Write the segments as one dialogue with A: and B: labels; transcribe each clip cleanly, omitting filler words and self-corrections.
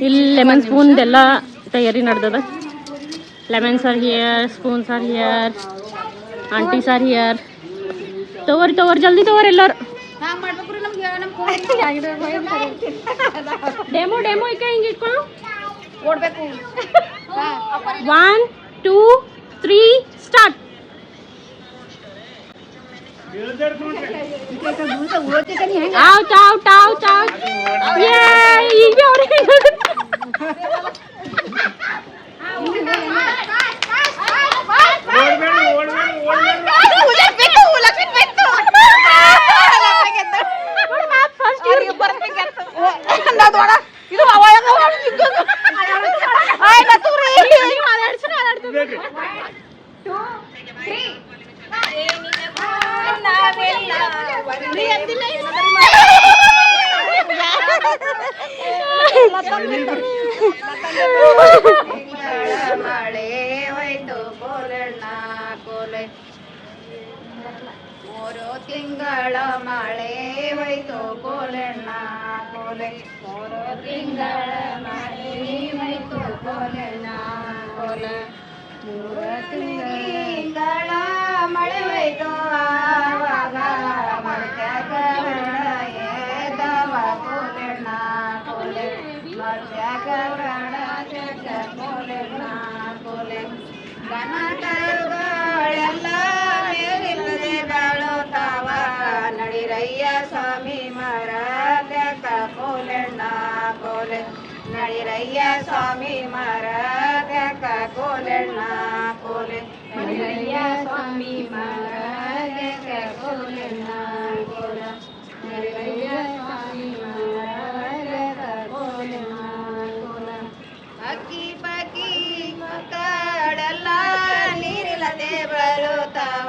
A: ಇಲ್ಲಿ lemon spoon ಎಲ್ಲ ತಯಾರಿ ನಡೆದದ. Lemons are here, spoons are here, aunties are here. ತಗೋರಿ ಜಲ್ದಿ ತಗೋರಿ ಎಲ್ಲರೂ. ಡೆಮೋ ಈಗ ಹಿಂಗೆ ಇಟ್ಕೊಳ್ಳು. 1 2 3 ಸ್ಟಾರ್ಟ್. ಔಟ್. ಈಗ ಅವ್ರಿಗೆ
B: ಮಳೆ ಹೋಯ್ತು ಕೋಲಣ್ಣ ಕೋಲೆ, 3 ತಿಂಗಳ ಮಳೆ ಹೋಯ್ತು ಕೋಲಣ್ಣ ಕೋಲೆ, 3 ತಿಂಗಳ ಮಳೆ ಹೋಯ್ತು ಕೋಲಣ್ಣ ಕೋಲೆ, 3 ತಿಂಗಳ ಮಳೆ ಹೋಯ್ತು ಆವಾಗ ಮರ್ತ್ಯಾಗ ಎದ್ದವ ಕೋಲಣ್ಣ ಕೋಲೆ, ಮರ್ತ್ಯಾಗ ಕೋಲಣ್ಣ ಕೋಲೆ, ದನಕರುಗಳೆಲ್ಲ ಮೇಲಿಲ್ಲದೆ ಬಾಳುತ್ತಾವ, ನಡಿರಯ್ಯ ಸ್ವಾಮಿ ಮರದ್ಯಾಕ ಕೋಲಣ್ಣ ಕೋಲೆ, ನಡಿರಯ್ಯ ಸ್ವಾಮಿ ಮರದ್ಯಾಕ ಕೋಲಣ್ಣ ಕೋಲೆ, ನಡಿರಯ್ಯ ಸ್ವಾಮಿ ಮರದ್ಯಾಕ ಕೋಲಣ್ಣ ಕೋಲೆ, ನಡಿರಯ್ಯ ಸ್ವಾಮಿ ಮರದ್ಯಾಕ ಕೋಲಣ್ಣ ಕೋಲೆ. ಅಕ್ಕಿ ಪಕ್ಕಿ ಮಕ್ಕಳೆಲ್ಲ ನೀರಿಲ್ಲದೆ ಬರುತ್ತಾವ,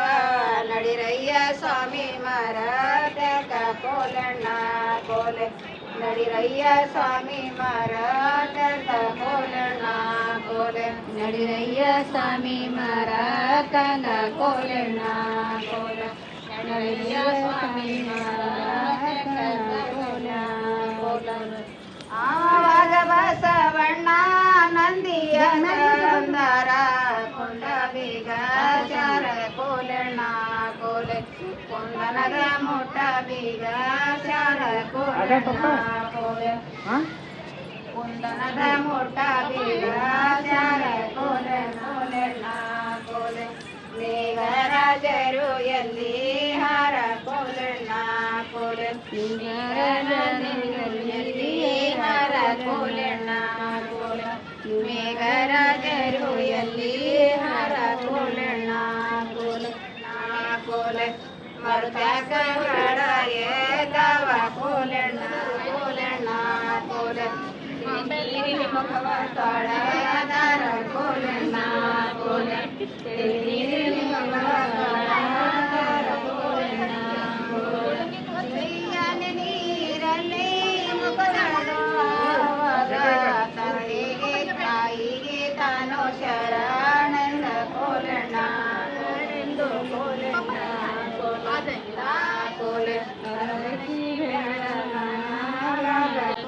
B: ನಡಿರಯ್ಯ ಸ್ವಾಮಿ ಮರದ್ಯಾಕ ಕೋಲಣ್ಣ ಕೋಲೆ, ನಡಿರಯ್ಯ ಸ್ವಾಮಿ ಮರದ್ಯಾಕ ಕೋಲಣ್ಣ ಕೋಲೆ, ನಡಿರಯ್ಯ ಸ್ವಾಮಿ ಮರದ್ಯಾಕ ಕೋಲಣ್ಣ ಕೋಲೆ, ನಡಿರಯ್ಯ ಸ್ವಾಮಿ ಮರದ್ಯಾಕ ಕೋಲಣ್ಣ ಕೋಲೆ. ಆವಾಗ ಬಸವಣ್ಣ ನಂದಿಯ ನಂದರ ಕೊಂಡ ಬೀಗ ಚಾರ ಕೋಲಣ್ಣ ಕೋಲೆ, ಕೊಂಡನದ ಮುಟ್ಟ ಬೀಗ ಚಾರ ಕೋಲಣ್ಣ ಕೋಲೆ, ಕುಂದನದ ಮುಟ್ಟ ಬೀಗ ಚಾರ ಕೋಲಣ್ಣ ಕೋಲೆ, ಮೇಘರಾಜರು ಎಲ್ಲಿ ಹಾರ ಕೋಲಣ್ಣ ಕೋಲೆ, ಎಲ್ಲಿ ಹಾರ ಕೋಲಣ್ಣ ಕೋಲೆ, ಮೇಘರಾಜರು ಎಲ್ಲಿ ಹಾರ ಕೋಲಣ್ಣ ಕೋಲೆ ಕೋಲೆ, ಮರುತ್ಯಾಕ ಹಡ ಎದ್ದವ ಕೋಲಣ್ಣ ಕೋಲಣ್ಣ ಕೋಲೆ, ಮುಖವ ತೊಳೆದರ ಕೋಲಣ್ಣ ಕೋಲೆ, ನೀರಲ್ಲಿ ಮುಖದೊಳಗ ತಂದೆಗೆ ತಾಯಿಗೆ ತಾನು ಶರಣೆಂದ ಕೋಲಣ್ಣ ಎಂದು ಕೋಲಣ್ಣ ಕೋಲೆ,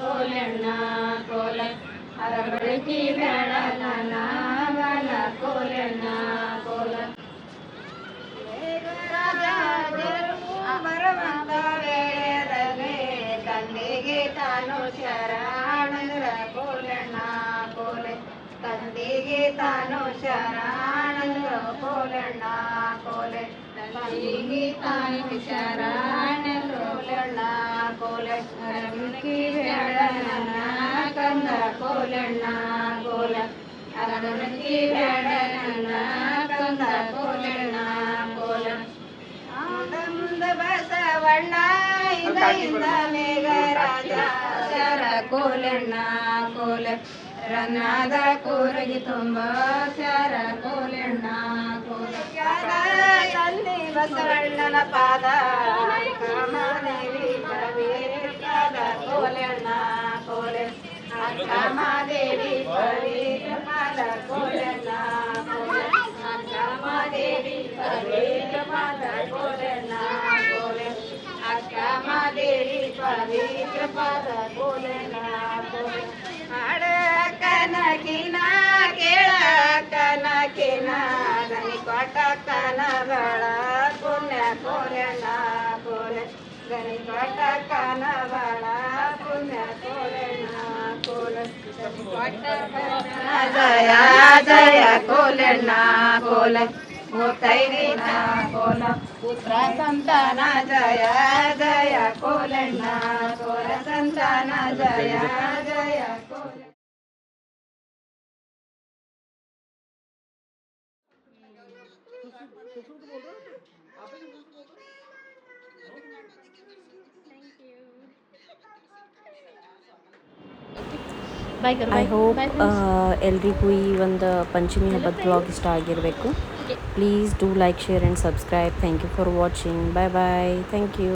B: ಕೋಲಣ್ಣ ಕೋಲೆ, ಅರಬಳಿಕೆ ಬೆಳಗನ ಕೋಲಣ್ಣ ಕೋಲ ರಾಜರು ಬರುವಂತ ವೇಳೆಯಲ್ಲಿ ತಂದೆಗೆ ತಾನು ಶರಣರ ಕೋಲಣ್ಣ ಕೋಲೆ ತಂದೆಗೆ ತಾನು ಶರಣರ ಕೋಲಣ್ಣ ಕೋಲೆ ತಂದೆಗೆ ತಾನು ಶರಣರ ಕೋಲಣ್ಣ ಕೋಲೆ ಅರಮಿಕ್ಕಿ ಬೇಡನ ಕಂದ ಕೋಲಣ್ಣ ಕೋಲ ಅರಮಿಕ್ಕಿ ಬೇಡನ ಕಂದ ಕೋಲಣ್ಣ ಕೋಲ ಮುಂದ ಬಸವಣ್ಣ ಇಂದ ಮೇಘರಾಜ ಶರ ಕೋಲಣ್ಣ ಕೋಲ ರನ್ನಾದ ಕೂರಗಿ ತುಂಬ ಶರ ಕೋಲಣ್ಣ ಕೋಲ ಅಲ್ಲಿ ಬಸವಣ್ಣನ ಪಾದ ಕಾಮದೇವಿ ಪವಿತ್ರದ ಕೋಲಣ್ಣ ಕೋಲೆ ಕಾಮದೇವಿ ಪವಿತ್ರ ಪಾದ ಕೋಲಣ್ಣ ಕೋಲೆ ಕಾಮದೇವಿ ಪವಿತ್ರ ಪಾದ ಕೋಲಣ್ಣ ಕೋಲೆ ಅಕ್ಕಮದೇವಿ ಪವಿತ್ರ ಪಾದ ಕೋಲಣ್ಣ ಕೋಲೆ ಹಾಡ ಕನಕಿನ ಕೇಳ ಕನಕಿನ ಗನಿ ಕೊಟ್ಟ ಕನಗಳ ಪುಣ್ಯ ಕೋಲಣ್ಣ ಕೋಲೆ ಗನಿ ಕೊಟ್ಟ ಕನಗಳ ಪುಣ್ಯ ಕೋಲಣ್ಣ ಕೋಲೆ ಕೊಟ್ಟ ಜಯ ಜಯ ಕೋಲಣ್ಣ ಕೋಲೆ ಮುತ್ತೈದಿನ ಕೋಲ ಪುತ್ರ ಸಂತಾನ ಜಯ ಜಯ ಕೋಲಣ್ಣ ಕೋಲ ಸಂತಾನ ಜಯ ಜಯ ಕೋಲ
A: ಬಾಯ್
C: ಐ ಹೋಪ್ ಎಲ್ರಿಗೂ ಈ ಒಂದು ಪಂಚಮಿ ಹಬ್ಬದ ಬ್ಲಾಗ್ ಇಷ್ಟ ಆಗಿರಬೇಕು. Please do like, share and subscribe. Thank you for watching. Bye bye. Thank you.